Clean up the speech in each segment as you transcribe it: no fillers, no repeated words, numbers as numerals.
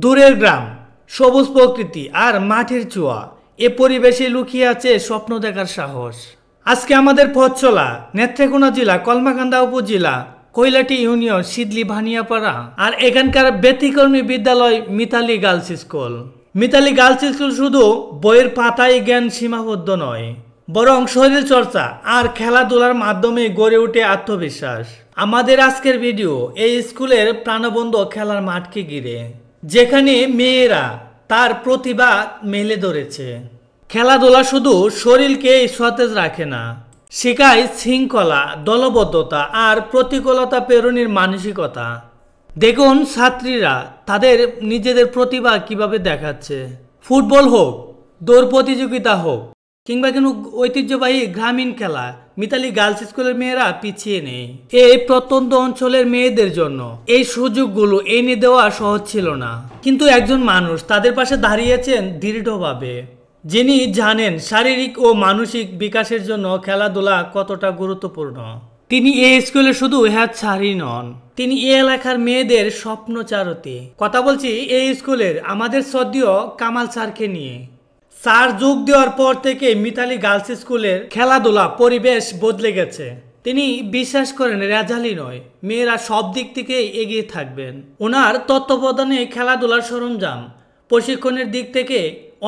দূরের গ্রাম, সবুজ প্রকৃতি আর মাঠের ছোঁয়া, এ পরিবেশে লুকিয়ে আছে স্বপ্ন দেখার সাহস। আজকে আমাদের পথ চলা নেত্রকোনা জেলা কলমাকান্দা উপজেলা কৈলাটি ইউনিয়ন সিদলি ভানিয়াপাড়া আর এখানকার ব্যতিক্রমী বিদ্যালয় Mitali girls school. Mitali girls school শুধু বইয়ের পাতায় জ্ঞান সীমাবদ্ধ নয়, বরং শরীর চর্চা আর খেলাধুলার মাধ্যমে গড়ে ওঠে আত্মবিশ্বাস। আমাদের আজকের ভিডিও এই স্কুলের প্রাণবন্ত খেলার মাঠকে ঘিরে, যেখানে মেয়েরা তার প্রতিভা মেলে ধরেছে। খেলাধুলা শুধু শরীরকে সতেজ রাখে না, শেখায় শৃঙ্খলা, দলবদ্ধতা আর প্রতিকূলতা পেরোনোর মানসিকতা। দেখুন ছাত্রীরা তাদের নিজেদের প্রতিভা কিভাবে দেখাচ্ছে। ফুটবল হোক, দৌড় প্রতিযোগিতা হোক, কিংবা কোনো ঐতিহ্যবাহী গ্রামীণ খেলা, মিতালি গার্লস স্কুলের মেয়েরা পিছিয়ে নেই। এই প্রত্যন্ত অঞ্চলের মেয়েদের জন্য এই সুযোগগুলো এনে দেওয়া সহজ ছিল না, কিন্তু একজন মানুষ তাদের পাশে দাঁড়িয়েছেন দৃঢ়ভাবে, যিনি জানেন শারীরিক ও মানসিক বিকাশের জন্য খেলাধুলা কতটা গুরুত্বপূর্ণ। তিনি এই স্কুলে শুধু হেডস্যারই নন, তিনি এই এলাকার মেয়েদের স্বপ্নচারতী। কথা বলছি এই স্কুলের আমাদের শ্রদ্ধেয় কামাল স্যারকে নিয়ে। স্যার যোগ দেওয়ার পর থেকে মিতালি গার্লস স্কুলের খেলাধুলা পরিবেশ বদলে গেছে। তিনি বিশ্বাস করেন রেজাল্টই নয়, মেয়েরা সব দিক থেকে এগিয়ে থাকবেন। ওনার তত্ত্বাবধানে খেলাধুলার সরঞ্জাম, প্রশিক্ষণের দিক থেকে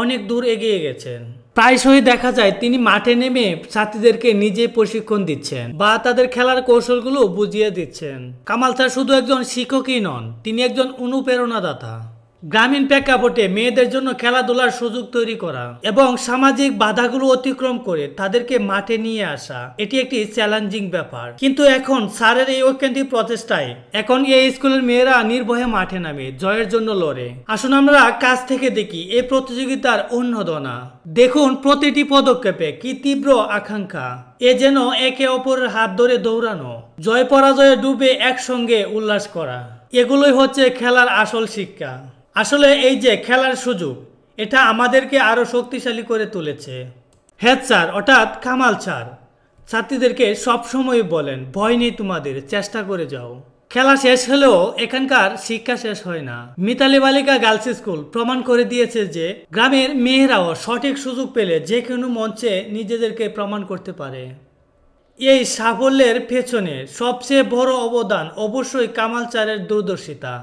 অনেক দূর এগিয়ে গেছেন। প্রায়শই দেখা যায় তিনি মাঠে নেমে ছাত্রীদেরকে নিজে প্রশিক্ষণ দিচ্ছেন বা তাদের খেলার কৌশলগুলো বুঝিয়ে দিচ্ছেন। কামাল স্যার শুধু একজন শিক্ষকই নন, তিনি একজন অনুপ্রেরণাদাতা। গ্রামীণ প্রেক্ষাপটে মেয়েদের জন্য খেলাধুলার সুযোগ তৈরি করা এবং সামাজিক বাধাগুলো অতিক্রম করে তাদেরকে মাঠে নিয়ে আসা, এটি একটি চ্যালেঞ্জিং ব্যাপার। কিন্তু এখন স্যারের এই ঐকান্তিক প্রচেষ্টায় এখন এই স্কুলের মেয়েরা নির্ভয়ে মাঠে নামে জয়ের জন্য লড়ে। আসুন আমরা কাছ থেকে দেখি এই প্রতিযোগিতার উন্নদনা। দেখুন প্রতিটি পদক্ষেপে কি তীব্র আকাঙ্ক্ষা, এ যেন একে অপরের হাত ধরে দৌড়ানো, জয় পরাজয়ে ডুবে একসঙ্গে উল্লাস করা। এগুলোই হচ্ছে খেলার আসল শিক্ষা। আসলে এই যে খেলার সুযোগ, এটা আমাদেরকে আরো শক্তিশালী করে তুলেছে। হেড স্যার অর্থাৎ কামাল স্যার ছাত্রীদেরকে সবসময় বলেন, ভয় নেই তোমাদের, চেষ্টা করে যাও। খেলা শেষ হলেও এখানকার শিক্ষা শেষ হয় না। মিতালি বালিকা গার্লস স্কুল প্রমাণ করে দিয়েছে যে গ্রামের মেয়েরাও সঠিক সুযোগ পেলে যে কোনো মঞ্চে নিজেদেরকে প্রমাণ করতে পারে। এই সাফল্যের পেছনে সবচেয়ে বড় অবদান অবশ্যই কামাল স্যারের দূরদর্শিতা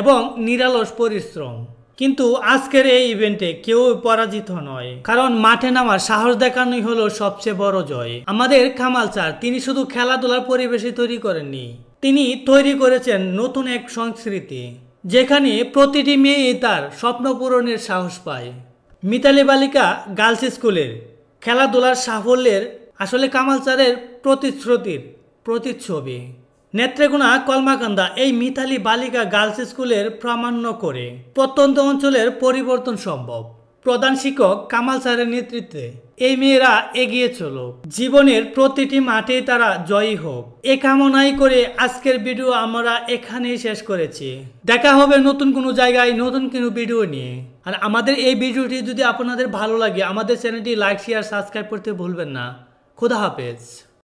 এবং নিরলস পরিশ্রম। কিন্তু আজকের এই ইভেন্টে কেউ পরাজিত নয়, কারণ মাঠে নামার সাহস দেখানোই হলো সবচেয়ে বড় জয়। আমাদের কামাল স্যার তিনি শুধু খেলাধুলার পরিবেশই তৈরি করেননি, তিনি তৈরি করেছেন নতুন এক সংস্কৃতি, যেখানে প্রতিটি মেয়ে তার স্বপ্ন পূরণের সাহস পায়। মিতালি বালিকা গার্লস স্কুলের খেলাধুলার সাফল্যের আসলে কামাল স্যারের প্রতিশ্রুতির প্রতিচ্ছবি। নেত্রকোনা কলমাকান্দা এই মিতালি বালিকা গার্লস স্কুলের প্রামাণ্য করে প্রত্যন্ত অঞ্চলের পরিবর্তন সম্ভব। প্রধান শিক্ষক কামাল স্যারের নেতৃত্বে এই মেয়েরা এগিয়ে চলুক, জীবনের প্রতিটি মাঠে তারা জয়ী হোক, এ কামনাই করে আজকের ভিডিও আমরা এখানেই শেষ করেছি। দেখা হবে নতুন কোনো জায়গায় নতুন কোনো ভিডিও নিয়ে। আর আমাদের এই ভিডিওটি যদি আপনাদের ভালো লাগে, আমাদের চ্যানেলটি লাইক, শেয়ার, সাবস্ক্রাইব করতে ভুলবেন না। খুদা হাফেজ।